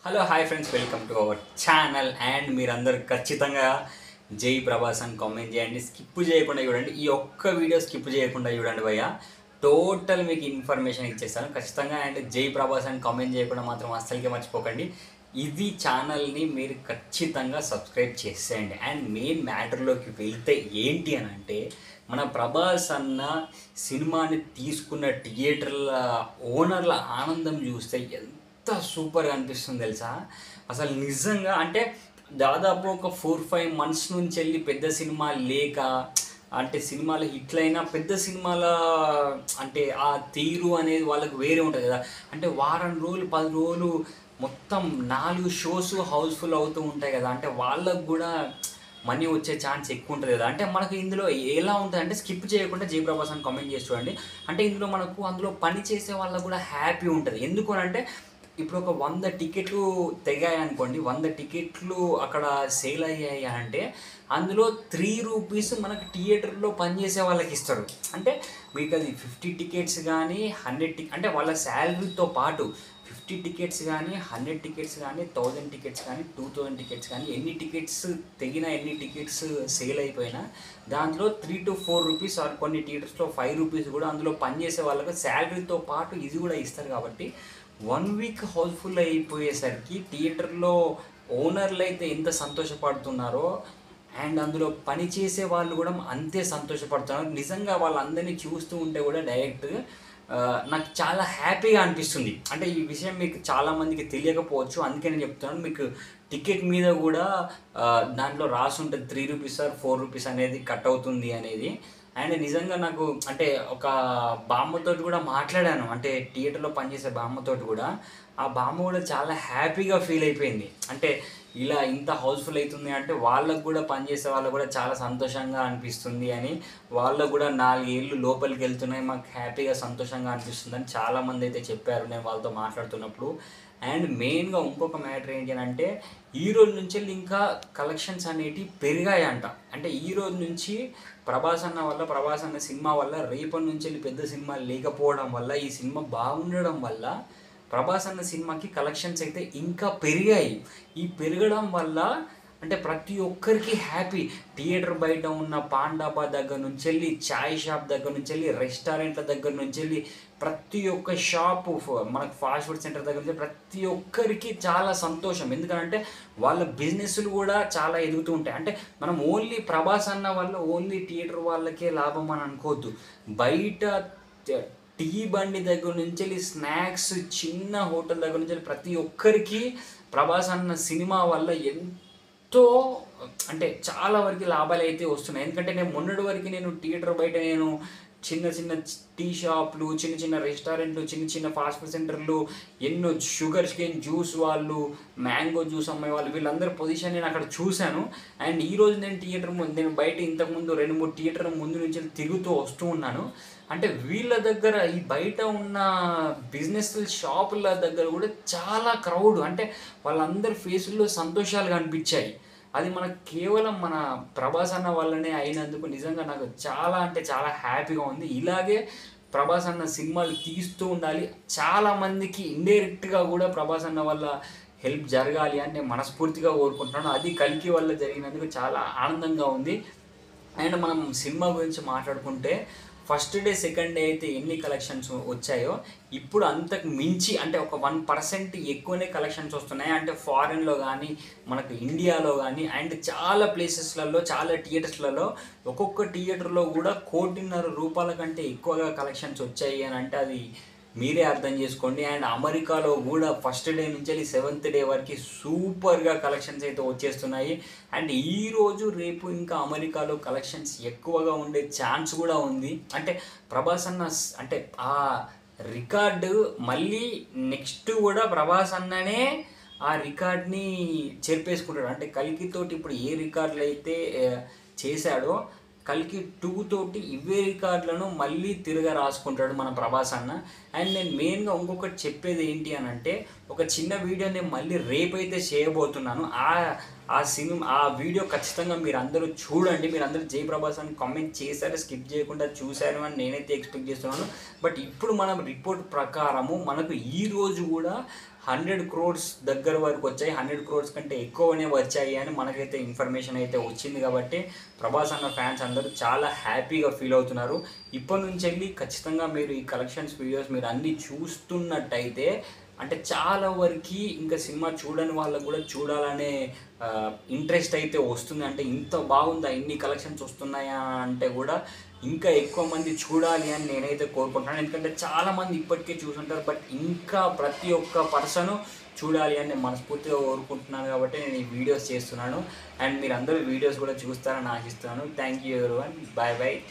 Hello hi friends, welcome to our channel. And మీరందరూ ఖచ్చితంగా జై ప్రభాస్ అని కామెంట్ చేయండి. స్కిప్ చేయకుండా చూడండి, ఈ ఒక్క వీడియో స్కిప్ చేయకుండా చూడండి భయ్య. టోటల్ మీకు ఇన్ఫర్మేషన్ ఇచ్చేస్తాను ఖచ్చితంగా. అండ్ జై ప్రభాస్ అని కామెంట్ చేయకుండా మాత్రం అస్సలకే మర్చిపోకండి. ఇది ఛానల్ని మీరు ఖచ్చితంగా సబ్స్క్రైబ్ చేసేయండి. అండ్ మెయిన్ మ్యాటర్లోకి వెళ్తే ఏంటి అని అంటే, మన ప్రభాస్ అన్న సినిమాని తీసుకున్న థియేటర్ల ఓనర్ల ఆనందం చూస్తే ఎంత సూపర్గా అనిపిస్తుంది తెలుసా. అసలు నిజంగా అంటే దాదాపు ఒక 4-5 months నుంచి వెళ్ళి పెద్ద సినిమా లేక, అంటే సినిమాలు హిట్లైనా పెద్ద సినిమాల అంటే ఆ తీరు అనేది వాళ్ళకి వేరే ఉంటుంది కదా. అంటే వారం రోజులు 10 రోజులు మొత్తం 4 shows హౌస్ఫుల్ అవుతూ ఉంటాయి కదా. అంటే వాళ్ళకు కూడా మనీ వచ్చే ఛాన్స్ ఎక్కువ ఉంటుంది కదా. అంటే మనకు ఇందులో ఎలా ఉంటుంది అంటే, స్కిప్ చేయకుండా జై ప్రభాస్ అని కామెంట్ చేసి చూడండి. అంటే ఇందులో మనకు అందులో పని చేసే వాళ్ళకు కూడా హ్యాపీ ఉంటుంది. ఎందుకు అంటే, ఇప్పుడు ఒక 100 టికెట్లు తెగాయి అనుకోండి, 100 టికెట్లు అక్కడ సేల్ అయ్యాయి అంటే అందులో 3 రూపీస్ మనకు థియేటర్లో పనిచేసే వాళ్ళకి ఇస్తారు. అంటే మీకు అది 50 టికెట్స్ కానీ 100 అంటే వాళ్ళ శాలరీతో పాటు 50 టికెట్స్ కానీ 100 టికెట్స్ కానీ 1000 టికెట్స్ కానీ 2000 టికెట్స్ కానీ ఎన్ని టికెట్స్ తెగినా, ఎన్ని టికెట్స్ సేల్ అయిపోయినా దాంట్లో 3 to 4 రూపీస్ ఆర్ కొన్ని థియేటర్స్లో 5 రూపీస్ కూడా అందులో పనిచేసే వాళ్ళకి శాలరీతో పాటు ఇది కూడా ఇస్తారు. కాబట్టి 1 వీక్ హౌస్ఫుల్ అయిపోయేసరికి థియేటర్లో ఓనర్లు అయితే ఎంత సంతోషపడుతున్నారో, అండ్ అందులో పని చేసే వాళ్ళు కూడా అంతే సంతోషపడుతున్నారు. నిజంగా వాళ్ళందరినీ చూస్తూ ఉంటే కూడా డైరెక్ట్ నాకు చాలా హ్యాపీగా అనిపిస్తుంది. అంటే ఈ విషయం మీకు చాలామందికి తెలియకపోవచ్చు, అందుకే నేను చెప్తున్నాను. మీకు టికెట్ మీద కూడా దాంట్లో రాసి ఉంటుంది 3 రూపీస్ ఆర్ 4 రూపీస్ అనేది కట్ అవుతుంది అనేది. అండ్ నిజంగా నాకు అంటే ఒక బామ్మతోటి కూడా మాట్లాడాను, అంటే థియేటర్లో పనిచేసే బామ్మతోటి కూడా. ఆ బామ్మ కూడా చాలా హ్యాపీగా ఫీల్ అయిపోయింది. అంటే ఇలా ఇంత హౌస్ఫుల్ అవుతుంది అంటే వాళ్ళకు కూడా పనిచేసే వాళ్ళకు కూడా చాలా సంతోషంగా అనిపిస్తుంది అని, వాళ్ళకు కూడా 4 ఏళ్ళు లోపలికి వెళ్తున్నాయి, మాకు హ్యాపీగా సంతోషంగా అనిపిస్తుంది అని చాలామంది అయితే చెప్పారు నేను వాళ్ళతో మాట్లాడుతున్నప్పుడు. అండ్ మెయిన్గా ఇంకొక మ్యాటర్ ఏంటి అని అంటే, ఈ రోజు నుంచి ఇంకా కలెక్షన్స్ అనేటివి పెరిగాయంట. అంటే ఈ రోజు నుంచి ప్రభాస్ అన్న సినిమా వల్ల, రేపటి నుంచి వెళ్ళి పెద్ద సినిమా లేకపోవడం వల్ల, ఈ సినిమా బాగుండడం వల్ల ప్రభాస్ అన్న సినిమాకి కలెక్షన్స్ అయితే ఇంకా పెరిగాయి. ఈ పెరగడం వల్ల అంటే ప్రతి ఒక్కరికి హ్యాపీ. థియేటర్ బయట ఉన్న పాన్ డాబా దగ్గర నుంచి వెళ్ళి, చాయ్ షాప్ దగ్గర నుంచి వెళ్ళి, రెస్టారెంట్ల దగ్గర నుంచి వెళ్ళి, ప్రతి ఒక్క షాపు, మనకు ఫాస్ట్ ఫుడ్ సెంటర్ దగ్గర నుంచి ప్రతి ఒక్కరికి చాలా సంతోషం. ఎందుకంటే వాళ్ళ బిజినెస్లు కూడా చాలా ఎదుగుతూ ఉంటాయి. అంటే మనం ఓన్లీ ప్రభాస్ అన్న వల్ల ఓన్లీ థియేటర్ వాళ్ళకే లాభం అని అనుకోవద్దు. బయట టీ బండి దగ్గర నుంచి వెళ్ళి, స్నాక్స్, చిన్న హోటల్ దగ్గర నుంచి వెళ్ళి ప్రతి ఒక్కరికి ప్రభాస్ అన్న సినిమా వల్ల ఎంతో అంటే చాలా వరకు లాభాలు అయితే వస్తున్నాయి. ఎందుకంటే నేను మొన్నటి వరకు నేను థియేటర్ బయట నేను చిన్న చిన్న టీ షాప్లు, చిన్న చిన్న రెస్టారెంట్లు, చిన్న చిన్న ఫాస్ట్ ఫుడ్ సెంటర్లు, ఎన్నో షుగర్ కేన్ జ్యూస్ వాళ్ళు, మ్యాంగో జ్యూస్ అమ్మే వాళ్ళు, వీళ్ళందరి పొజిషన్ నేను అక్కడ చూశాను. అండ్ ఈరోజు నేను బయట ఇంతకుముందు 2-3 థియేటర్ ముందు నుంచి తిరుగుతూ వస్తూ ఉన్నాను. అంటే వీళ్ళ దగ్గర ఈ బయట ఉన్న బిజినెస్ షాపుల దగ్గర కూడా చాలా క్రౌడ్, అంటే వాళ్ళందరి ఫేసుల్లో సంతోషాలు కనిపించాయి. అది మనకు కేవలం మన ప్రభాస్ అన్న వల్లనే అయినందుకు నిజంగా నాకు చాలా అంటే చాలా హ్యాపీగా ఉంది. ఇలాగే ప్రభాస్ అన్న సినిమాలు తీస్తూ ఉండాలి. చాలామందికి ఇండైరెక్ట్గా కూడా ప్రభాస్ అన్న వల్ల హెల్ప్ జరగాలి అని నేను మనస్ఫూర్తిగా కోరుకుంటున్నాను. అది కల్కి వల్ల జరిగినందుకు చాలా ఆనందంగా ఉంది. అండ్ మనం సినిమా గురించి మాట్లాడుకుంటే, ఫస్ట్ డే సెకండ్ డే అయితే ఎన్ని కలెక్షన్స్ వచ్చాయో, ఇప్పుడు అంతకు మించి అంటే ఒక 1% ఎక్కువనే కలెక్షన్స్ వస్తున్నాయి. అంటే ఫారెన్లో కానీ, మనకు ఇండియాలో కానీ, అండ్ చాలా ప్లేసెస్లలో, చాలా థియేటర్స్లలో ఒక్కొక్క థియేటర్లో కూడా 1,50,00,000 రూపాయల కంటే ఎక్కువగా కలెక్షన్స్ వచ్చాయి అని అంటే అది మీరే అర్థం చేసుకోండి. అండ్ అమెరికాలో కూడా ఫస్ట్ డే నుంచి వెళ్ళి 7th డే వరకు సూపర్గా కలెక్షన్స్ అయితే వచ్చేస్తున్నాయి. అండ్ ఈరోజు రేపు ఇంకా అమెరికాలో కలెక్షన్స్ ఎక్కువగా ఉండే ఛాన్స్ కూడా ఉంది. అంటే ప్రభాస్ అన్న అంటే ఆ రికార్డు మళ్ళీ నెక్స్ట్ కూడా ప్రభాస్ అన్ననే ఆ రికార్డ్ని చెరిపేసుకుంటాడు. అంటే కల్కితోటి ఇప్పుడు ఏ రికార్డులు అయితే చేశాడో, కల్కి 2 తోటి ఇవే రికార్డులను మళ్ళీ తిరగా రాసుకుంటాడు మన ప్రభాస్ అన్న. అండ్ నేను మెయిన్గా ఇంకొకటి చెప్పేది ఏంటి అని అంటే, ఒక చిన్న వీడియో నేను మళ్ళీ రేపైతే చేయబోతున్నాను. ఆ వీడియో ఖచ్చితంగా మీరు అందరూ చూడండి. మీరు అందరూ జై ప్రభాస్ అని కామెంట్ చేశారు, స్కిప్ చేయకుండా చూశారు అని నేనైతే ఎక్స్పెక్ట్ చేస్తున్నాను. బట్ ఇప్పుడు మనం రిపోర్ట్ ప్రకారము మనకు ఈరోజు కూడా 100 crores దగ్గర వరకు వచ్చాయి, 100 crores కంటే ఎక్కువనే వచ్చాయి అని మనకైతే ఇన్ఫర్మేషన్ అయితే వచ్చింది. కాబట్టి ప్రభాస్ అన్న ఫ్యాన్స్ అందరూ చాలా హ్యాపీగా ఫీల్ అవుతున్నారు. ఇప్పటి నుంచి వెళ్ళి ఖచ్చితంగా మీరు ఈ కలెక్షన్స్ వీడియోస్ మీరు అన్నీ చూస్తున్నట్టయితే అంటే చాలా వరకు ఇంకా సినిమా చూడని వాళ్ళకు కూడా చూడాలనే ఇంట్రెస్ట్ అయితే వస్తుంది. అంటే ఇంత బాగుందా, ఇన్ని కలెక్షన్స్ వస్తున్నాయా అంటే కూడా ఇంకా ఎక్కువ మంది చూడాలి అని నేనైతే కోరుకుంటున్నాను. ఎందుకంటే చాలామంది ఇప్పటికే చూసుంటారు, బట్ ఇంకా ప్రతి ఒక్క పర్సను చూడాలి అని నేను మనస్ఫూర్తిగా కోరుకుంటున్నాను. కాబట్టి నేను ఈ వీడియోస్ చేస్తున్నాను. అండ్ మీరు అందరూ వీడియోస్ కూడా చూస్తారని ఆశిస్తున్నాను. Thank you everyone. Bye bye.